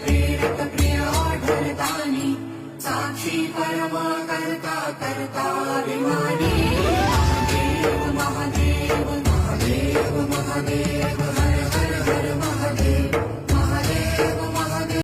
प्रेरक प्रिय आढळतानी साक्षी परम करता करता अभिमानी महादेव महादेव महादेव महादेव